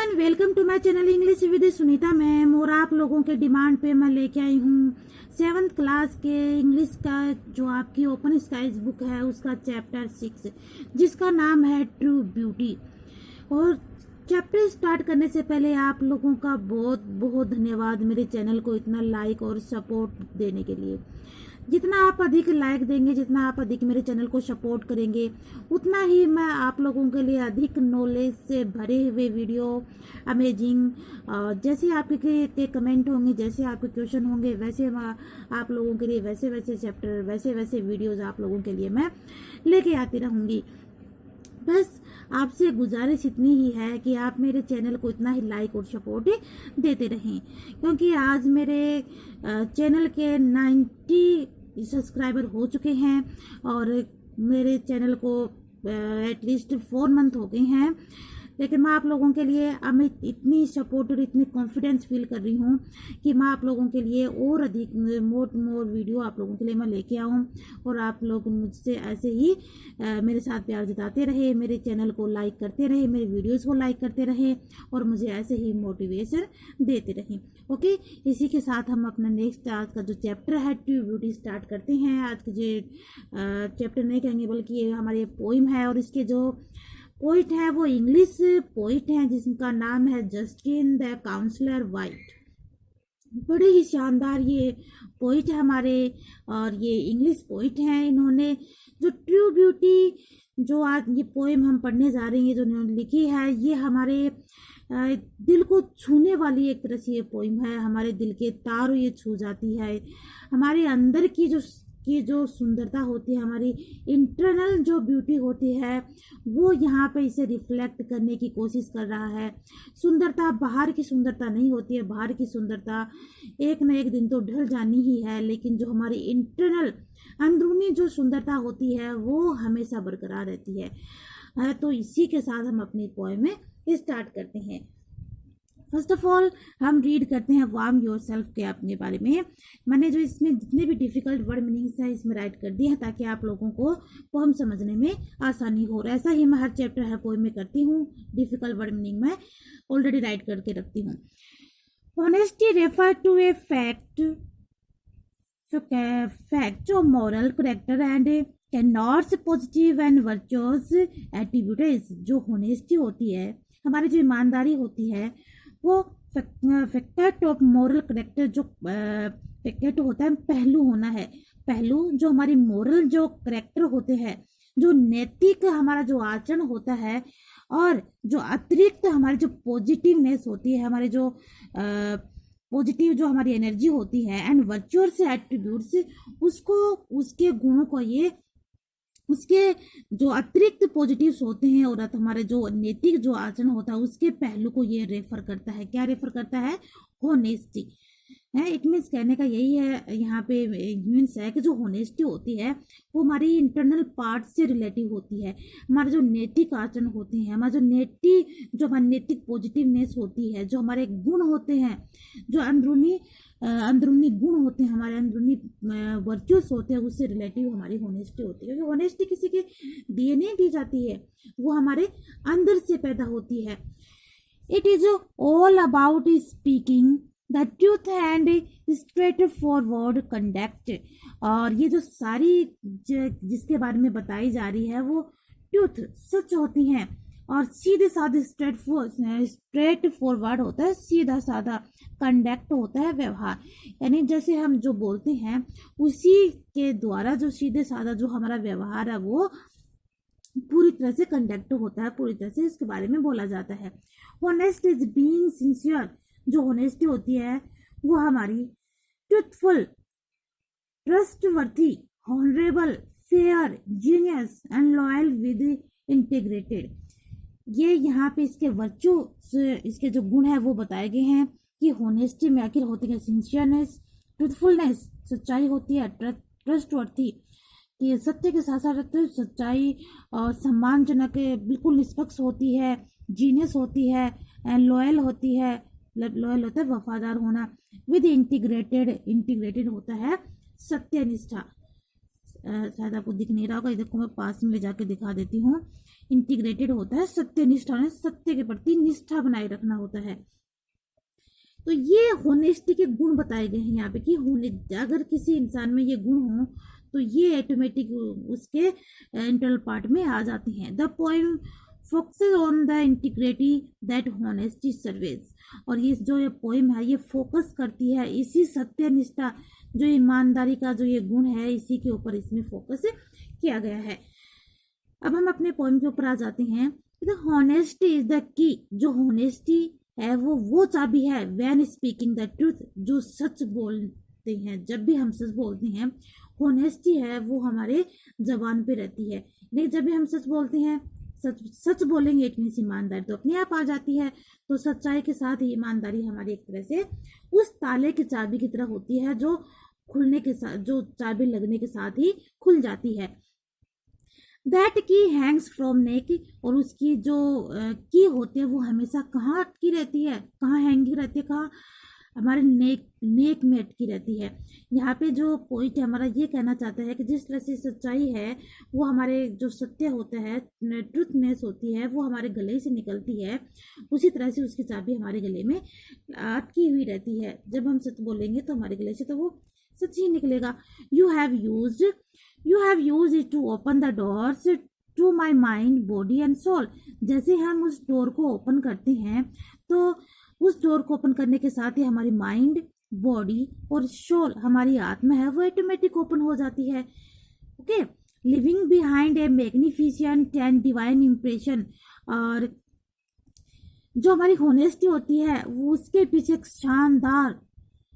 Everyone, welcome to my channel English with Sunita ma'am. और आप लोगों के डिमांड पे मैं लेके आई हूँ 7th क्लास के इंग्लिश का जो आपकी ओपन स्काइज बुक है उसका चैप्टर 6 जिसका नाम है ट्रू ब्यूटी। और चैप्टर स्टार्ट करने से पहले आप लोगों का बहुत बहुत धन्यवाद मेरे चैनल को इतना लाइक और सपोर्ट देने के लिए। जितना आप अधिक लाइक देंगे, जितना आप अधिक मेरे चैनल को सपोर्ट करेंगे, उतना ही मैं आप लोगों के लिए अधिक नॉलेज से भरे हुए वीडियो अमेजिंग जैसे आपके कमेंट होंगे, जैसे आपके क्वेश्चन होंगे, वैसे आप लोगों के लिए वैसे वैसे चैप्टर, वैसे वैसे वीडियोज आप लोगों के लिए मैं लेके आती रहूँगी। बस आपसे गुजारिश इतनी ही है कि आप मेरे चैनल को इतना ही लाइक और सपोर्ट देते रहें, क्योंकि आज मेरे चैनल के 90 सब्सक्राइबर हो चुके हैं और मेरे चैनल को एटलीस्ट 4 मंथ हो गए हैं। लेकिन मैं आप लोगों के लिए अब मैं इतनी सपोर्ट और इतनी कॉन्फिडेंस फील कर रही हूँ कि मैं आप लोगों के लिए और अधिक मोर वीडियो आप लोगों के लिए मैं लेके आऊँ और आप लोग मुझसे ऐसे ही मेरे साथ प्यार जताते रहे, मेरे चैनल को लाइक करते रहे, मेरे वीडियोस को लाइक करते रहे और मुझे ऐसे ही मोटिवेशन देते रहें। ओके, इसी के साथ हम अपना नेक्स्ट आज का जो चैप्टर है ट्रू ब्यूटी स्टार्ट करते हैं। आज के जो चैप्टर नहीं कहेंगे बल्कि ये हमारे पोइम है और इसके जो पोइट है वो इंग्लिश पोइट है जिसका नाम है जस्टिन द काउंसलर वाइट। बड़े ही शानदार ये पोइट है हमारे, और ये इंग्लिश पोइट हैं। इन्होंने जो ट्रू ब्यूटी जो आज ये पोइम हम पढ़ने जा रहे हैं, जो इन्होंने लिखी है, ये हमारे दिल को छूने वाली एक तरह से ये पोइम है। हमारे दिल के तार ये छू जाती है। हमारे अंदर की जो सुंदरता होती है, हमारी इंटरनल जो ब्यूटी होती है, वो यहाँ पे इसे रिफ्लेक्ट करने की कोशिश कर रहा है। सुंदरता बाहर की सुंदरता नहीं होती है, बाहर की सुंदरता एक न एक दिन तो ढल जानी ही है, लेकिन जो हमारी इंटरनल अंदरूनी जो सुंदरता होती है वो हमेशा बरकरार रहती है। तो इसी के साथ हम अपनी पोएम में स्टार्ट करते हैं। फर्स्ट ऑफ ऑल हम रीड करते हैं वार्म योर सेल्फ के अपने बारे में। मैंने जो इसमें जितने भी डिफिकल्ट वर्ड मीनिंग्स है इसमें राइट कर दिए हैं ताकि आप लोगों को पोएम समझने में आसानी हो। ऐसा ही मैं हर चैप्टर हर पोएम में करती हूँ। डिफिकल्ट वर्ड मीनिंग मैं ऑलरेडी राइट करके रखती हूँ। Honesty refer to a fact of moral character and can not positive and virtuous attributes. जो ऑनेस्टी होती है, हमारी जो ईमानदारी होती है, वो फैक्ट ऑफ मॉरल करेक्टर, जो फैक्ट होता है पहलू होना है। पहलू जो हमारी मॉरल जो करेक्टर होते हैं, जो नैतिक हमारा जो आचरण होता है, और जो अतिरिक्त हमारी जो पॉजिटिवनेस होती है, हमारे जो पॉजिटिव जो हमारी एनर्जी होती है, एंड वर्चुअल एट्रीब्यूट्स, उसको उसके गुणों को ये उसके जो अतिरिक्त पॉजिटिव्स होते हैं और हमारे जो नैतिक जो आचरण होता है उसके पहलू को ये रेफर करता है। क्या रेफर करता है? होनेस्टी है। इट मीन्स कहने का यही है यहाँ पे मीन्स है कि जो होनेस्टी होती है वो हमारी इंटरनल पार्ट से रिलेटिव होती है। हमारे जो नैतिक आचरण होते हैं, हमारा जो हमारी नैतिक पॉजिटिवनेस होती है, जो हमारे गुण होते हैं, जो अंदरूनी गुण होते हैं, हमारे अंदरूनी वर्चुअल्स होते हैं, उससे रिलेटिव हमारी होनेस्टी होती है। क्योंकि होनेस्टी किसी के दिए नहीं दी जाती है, वो हमारे अंदर से पैदा होती है। It is all about speaking the truth and straight forward conduct. और ये जो सारी जिसके बारे में बताई जा रही है वो ट्रूथ, सच होती हैं, और सीधे साधे स्ट्रेट फॉरवर्ड होता है, सीधा साधा। कंडक्ट होता है व्यवहार, यानी जैसे हम जो बोलते हैं उसी के द्वारा जो सीधे साधा जो हमारा व्यवहार है वो पूरी तरह से कंडक्ट होता है, पूरी तरह से इसके बारे में बोला जाता है। Honest is being sincere. जो होनेस्टी होती है वो हमारी truthful, trustworthy, honourable, fair, genius and loyal with integrated. ये यहाँ पे इसके वर्चू, इसके जो गुण है वो बताए गए हैं कि होनेस्टी में आखिर होती है सिंसियरनेस, ट्रूथफुलनेस, सच्चाई होती है, ट्रस्टवर्थी कि सत्य के साथ साथ सच्चाई और सम्मानजनक बिल्कुल निष्पक्ष होती है, जीनियस होती है, लॉयल होती है, लॉयल होता है वफादार होना, विद इंटीग्रेटेड होता है सत्यनिष्ठा। शायद आपको दिख नहीं रहा होगा, इधर को मैं पास में ले जाके दिखा देती हूँ। इंटीग्रेटेड होता है, सत्यनिष्ठा, सत्य के प्रति निष्ठा बनाए रखना होता है। तो ये होनेस्टी के गुण बताए गए हैं यहाँ पे कि अगर किसी इंसान में ये गुण हो तो ये ऑटोमेटिक उसके इंटरनल पार्ट में आ जाते हैं। The poem focuses on the integrity that honesty surveys, और ये जो ये पोएम है ये फोकस करती है इसी सत्यनिष्ठा, जो ईमानदारी का जो ये गुण है, इसी के ऊपर इसमें फोकस किया गया है। अब हम अपने पोएम के ऊपर आ जाते हैं। The honesty is the key, जो होनेस्टी है वो चाबी है व्हेन स्पीकिंग द ट्रूथ, जो सच बोलते हैं, जब भी हम सच बोलते हैं होनेस्टी है वो हमारे जबान पे रहती है। लेकिन जब भी हम सच बोलते हैं, सच बोलेंगे इट मीन्स ईमानदारी तो अपने आप आ जाती है। तो सच्चाई के साथ ही ईमानदारी हमारी एक तरह से उस ताले की चाबी की तरह होती है, जो खुलने के साथ, जो चाबी लगने के साथ ही खुल जाती है। दैट की हैंग्स फ्रॉम नेक, और उसकी जो की होती है वो हमेशा कहाँ अटकी रहती है, कहाँ हैंगी रहती है, कहाँ हमारे नेक में अटकी रहती है। यहाँ पे जो पॉइंट हमारा ये कहना चाहता है कि जिस तरह से सच्चाई है वो हमारे जो सत्य होता है, ट्रुथनेस होती है, वो हमारे गले से निकलती है, उसी तरह से उसकी चाबी हमारे गले में अटकी हुई रहती है। जब हम सच बोलेंगे तो हमारे गले से तो वो सच ही निकलेगा। You have use it to open the doors to my mind body and soul. जैसे हम उस डोर को ओपन करते हैं तो उस डोर को ओपन करने के साथ ही हमारी माइंड, बॉडी और सोल, हमारी आत्मा है, वो ऑटोमेटिक ओपन हो जाती है। Okay, living behind a magnificent and divine impression, और जो हमारी होनेस्टी होती है वो उसके पीछे एक शानदार,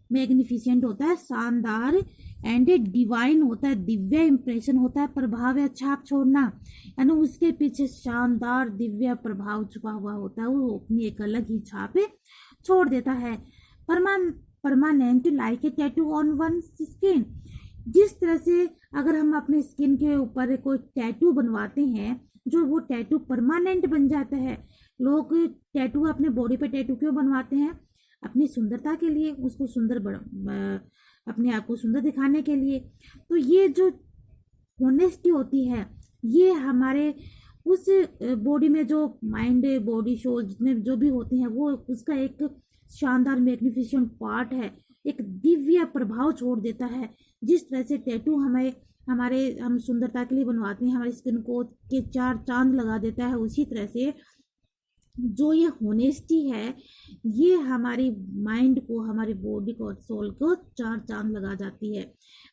मैग्निफिसेंट होता है शानदार, एंड ए डिवाइन होता है दिव्य इम्प्रेशन होता है, प्रभाव या छाप छोड़ना, यानी उसके पीछे शानदार दिव्य प्रभाव छुपा हुआ होता है, वो अपनी एक अलग ही छाप छोड़ देता है। Permanent like a tattoo on one skin, जिस तरह से अगर हम अपने स्किन के ऊपर कोई टैटू बनवाते हैं, जो वो टैटू परमानेंट बन जाता है। लोग टैटू अपने बॉडी पे टैटू क्यों बनवाते हैं? अपनी सुंदरता के लिए, उसको अपने आप को सुंदर दिखाने के लिए। तो ये जो होनेस्टी होती है ये हमारे उस बॉडी में जो माइंड, बॉडी, सोल जितने जो भी होते हैं वो उसका एक शानदार मैग्निफिसेंट पार्ट है, एक दिव्य प्रभाव छोड़ देता है। जिस तरह से टैटू हम सुंदरता के लिए बनवाते हैं, हमारी स्किन को के 4 चांद लगा देता है, उसी तरह से जो ये होनेस्टी है ये हमारी माइंड को, हमारी बॉडी को और सोल को 4 चांद लगा जाती है।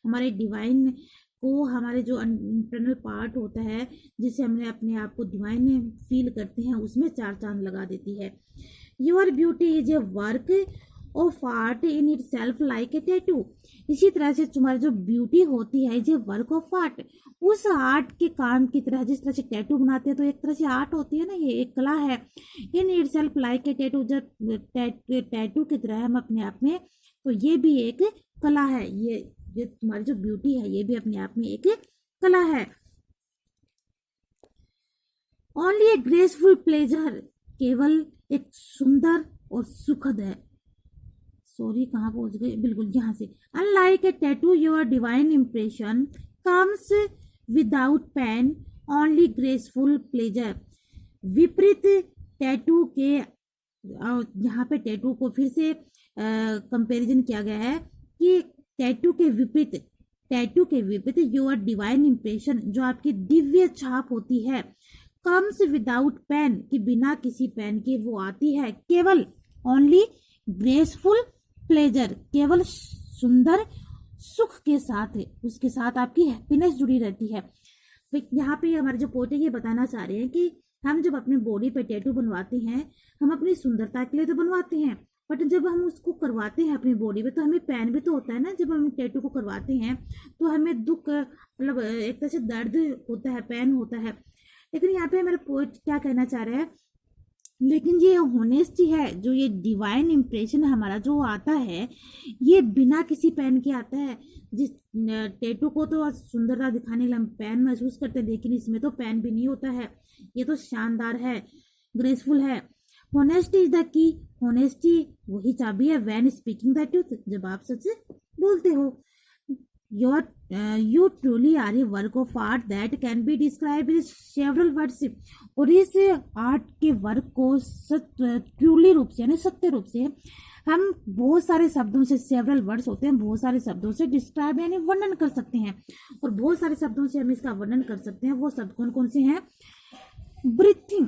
हमारे डिवाइन को, हमारे जो इंटरनल पार्ट होता है जिसे हमने अपने आप को डिवाइन फील करते हैं, उसमें 4 चांद लगा देती है। Your beauty is a work of art in it self like a tattoo. इसी तरह से तुम्हारी जो ब्यूटी होती है ये वर्क ऑफ आर्ट, उस आर्ट के काम की तरह, जिस तरह से टैटू बनाते हैं तो एक तरह से आर्ट होती है ना, ये एक कला है। In it self like a tattoo, जब टैटू की तरह हम अपने आप में, तो ये भी एक कला है। ये तुम्हारी जो ब्यूटी है ये भी अपने आप में एक कला है। ओनली ए ग्रेसफुल प्लेजर, केवल एक सुंदर और सुखद है। सॉरी, कहाँ पहुंच गए, बिल्कुल यहाँ से। Unlike a tattoo your divine impression comes without pain, only graceful pleasure. विपरीत टैटू के, यहाँ पे टैटू को फिर से कंपैरिजन किया गया है कि टैटू के विपरीत योर डिवाइन इम्प्रेशन, जो आपकी दिव्य छाप होती है, कम्स विदाउट पेन, कि बिना किसी पेन के वो आती है, केवल ओनली ग्रेसफुल प्लेजर, केवल सुंदर सुख के साथ है, उसके साथ आपकी हैप्पीनेस जुड़ी रहती है। तो यहाँ पे हमारे जो पोएट ये बताना चाह रहे हैं कि हम जब अपनी बॉडी पे टैटू बनवाते हैं, हम अपनी सुंदरता के लिए तो बनवाते हैं, बट जब हम उसको करवाते हैं अपनी बॉडी पे तो हमें पेन भी तो होता है ना। जब हम टैटू को करवाते हैं तो हमें दुख, मतलब एक तरह से दर्द होता है, पेन होता है। लेकिन यहाँ पे हमारे पोएट क्या कहना चाह रहे हैं, लेकिन ये होनेस्टी है, जो ये डिवाइन इम्प्रेशन हमारा जो आता है, ये बिना किसी पेन के आता है। जिस टैटू को तो सुंदरता दिखाने के लिए हम पेन महसूस करते हैं, लेकिन इसमें तो पेन भी नहीं होता है, ये तो शानदार है, ग्रेसफुल है। Honesty is the key, honesty वही चाबी है व्हेन स्पीकिंग द ट्रूथ, जब आप सच बोलते हो। your you truly are a work of art that can be described with several words। और इस आर्ट के वर्क को ट्रूली रूप से यानी सत्य रूप से हम बहुत सारे शब्दों से, सेवरल वर्ड्स होते हैं, बहुत सारे शब्दों से डिस्क्राइब यानी वर्णन कर सकते हैं। और बहुत सारे शब्दों से हम इसका वर्णन कर सकते हैं। वो शब्द कौन कौन से हैं? ब्रीथिंग,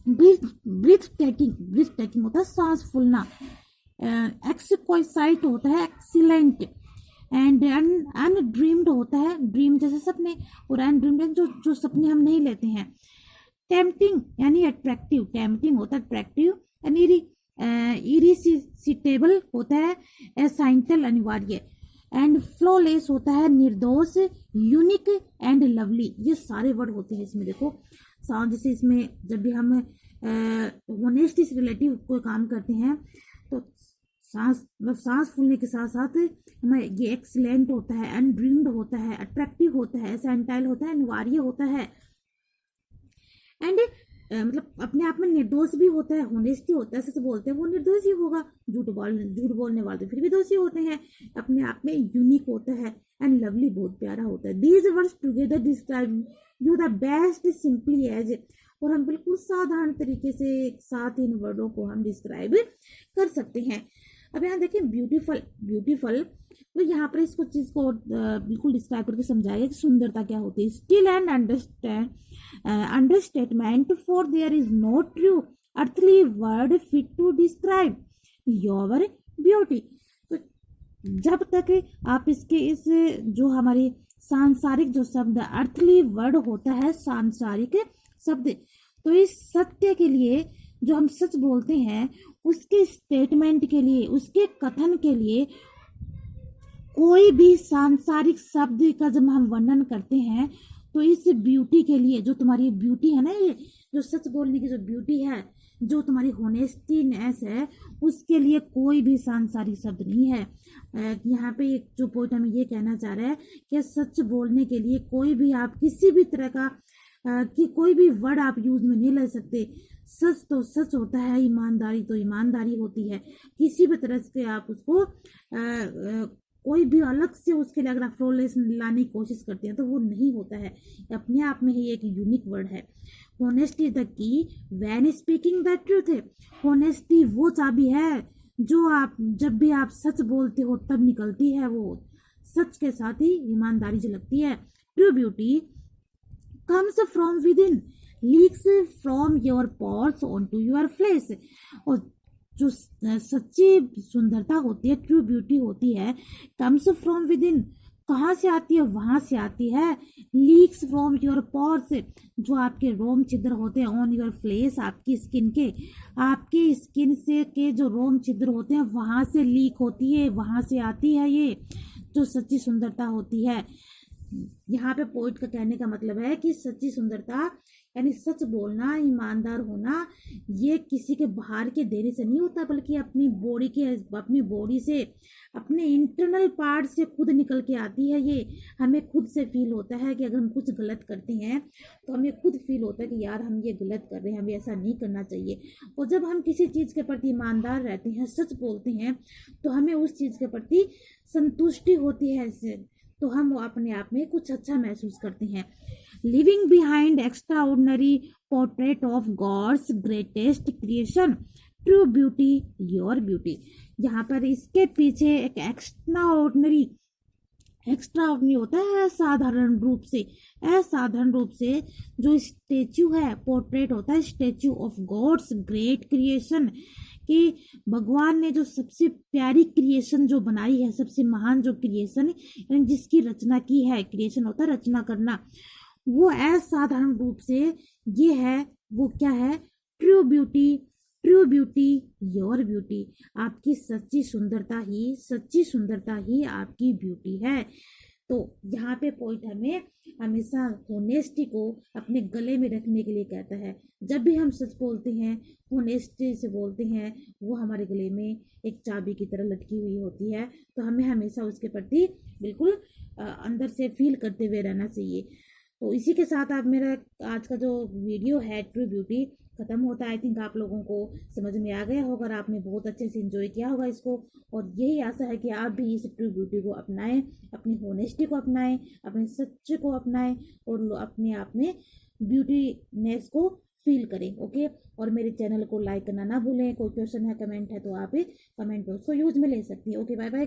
ब्रीथ टेकिंग होता है सांस फूलना। एक्सक्वाइसाइट होता है एक्सीलेंट। एंड अनड्रीम्ड होता है ड्रीम जैसे सपने। और अनड्रीम्ड जो सपने हम नहीं लेते हैं। टेम्पटिंग यानी अट्रैक्टिव, टेम्पटिंग होता है अट्रैक्टिव। एंड इरिसिटेबल होता है एसाइंटल अनिवार्य। एंड फ्लॉलेस होता है निर्दोष, यूनिक एंड लवली। ये सारे वर्ड होते हैं इसमें। देखो जैसे इसमें जब भी हम होनेस्टी से रिलेटिव कोई काम करते हैं तो सांस फूलने के साथ साथ हमें ये एक्सीलेंट होता है, अनड्रीम्ड होता है, अट्रैक्टिव होता है, एसेंटाइल होता है, अनिवार्य होता है। एंड मतलब अपने आप में निर्दोष भी होता है, होनेस्टी होता है, सच बोलते हैं वो निर्दोष ही होगा। झूठ बोलने वाले फिर भी दोषी होते हैं। अपने आप में यूनिक होता है। एंड लवली बहुत प्यारा होता है। These words together describe you the best simply as. और हम बिल्कुल साधारण तरीके से एक साथ इन वर्डों को हम डिस्क्राइब कर सकते हैं। अब यहाँ देखिए ब्यूटीफुल तो यहाँ पर इसको चीज को बिल्कुल डिस्क्राइब करके समझाएगा कि सुंदरता क्या होती है। Still and understatement for there is no true earthly word fit to describe your beauty. तो जब तक आप इसके इस जो हमारी सांसारिक जो शब्द अर्थली वर्ड होता है, सांसारिक शब्द, तो इस सत्य के लिए जो हम सच बोलते हैं उसके स्टेटमेंट के लिए, उसके कथन के लिए कोई भी सांसारिक शब्द का जब हम वर्णन करते हैं तो इस ब्यूटी के लिए, जो तुम्हारी ब्यूटी है ना, ये जो सच बोलने की जो ब्यूटी है, जो तुम्हारी होनेस्टीनेस है, उसके लिए कोई भी सांसारिक शब्द नहीं है। यहाँ पे एक जो पॉइंट हमें ये कहना चाह रहा है कि सच बोलने के लिए कोई भी आप किसी भी तरह का कि कोई भी वर्ड आप यूज में नहीं ले सकते। सच तो सच होता है, ईमानदारी तो ईमानदारी होती है। किसी भी तरह से आप उसको कोई भी अलग से उसके लिए अगर आप फ्लॉलेस लाने की कोशिश करते हैं तो वो नहीं होता है। अपने आप में ही एक यूनिक वर्ड है। Honesty is the key when speaking the truth है। होनेस्टी वो चाबी है जो आप जब भी आप सच बोलते हो तब निकलती है। वो सच के साथ ही ईमानदारी झलकती है। True beauty comes from within, leaks from your pores onto your face। और जो सच्ची सुंदरता होती है, ट्रू ब्यूटी होती है, comes from within, कहाँ से आती है? वहां से आती है। लीक्स फ्रॉम योर pores, जो आपके रोम छिद्र होते हैं, ऑन योर फेस, आपकी स्किन के, आपके स्किन से के जो रोम छिद्र होते हैं वहां से लीक होती है, वहां से आती है ये जो सच्ची सुंदरता होती है। यहाँ पे पोइट का कहने का मतलब है कि सच्ची सुंदरता यानी सच बोलना, ईमानदार होना, ये किसी के बाहर के देने से नहीं होता, बल्कि अपनी बॉडी से, अपने इंटरनल पार्ट से खुद निकल के आती है। ये हमें खुद से फील होता है कि अगर हम कुछ गलत करते हैं तो हमें खुद फील होता है कि यार हम ये गलत कर रहे हैं, हमें ऐसा नहीं करना चाहिए। और जब हम किसी चीज़ के प्रति ईमानदार रहते हैं, सच बोलते हैं, तो हमें उस चीज़ के प्रति संतुष्टि होती है, तो हम अपने आप में कुछ अच्छा महसूस करते हैं। Living behind extraordinary portrait of God's greatest creation, true beauty your beauty. यहाँ पर इसके पीछे एक एक्स्ट्रा ऑर्डिनरी होता है असाधारण रूप से जो स्टेच्यू है, पोर्ट्रेट होता है statue of God's great creation, कि भगवान ने जो सबसे प्यारी क्रिएशन जो बनाई है, सबसे महान जो क्रिएशन जिसकी रचना की है, क्रिएशन होता है रचना करना, वो असाधारण रूप से ये है। वो क्या है? True beauty your beauty. आपकी सच्ची सुंदरता ही आपकी ब्यूटी है। तो यहाँ पे पॉइंट हमें हमेशा होनेस्टी को अपने गले में रखने के लिए कहता है। जब भी हम सच बोलते हैं, होनेस्टी से बोलते हैं, वो हमारे गले में एक चाबी की तरह लटकी हुई होती है। तो हमें हमेशा उसके प्रति बिल्कुल अंदर से फील करते हुए रहना चाहिए। तो इसी के साथ आप मेरा आज का जो वीडियो है ट्रू ब्यूटी, ख़त्म होता है। आई थिंक आप लोगों को समझ में आ गया होगा और आपने बहुत अच्छे से इंजॉय किया होगा इसको, और यही आशा है कि आप भी इस ट्रू ब्यूटी को अपनाएं, अपनी होनेस्टी को अपनाएं, अपने सच्चे को अपनाएं और अपने आप में ब्यूटीनेस को फील करें। ओके, और मेरे चैनल को लाइक करना ना भूलें। कोई क्वेश्चन है, कमेंट है तो आप कमेंट में उसको यूज में ले सकती हैं। Okay, bye bye.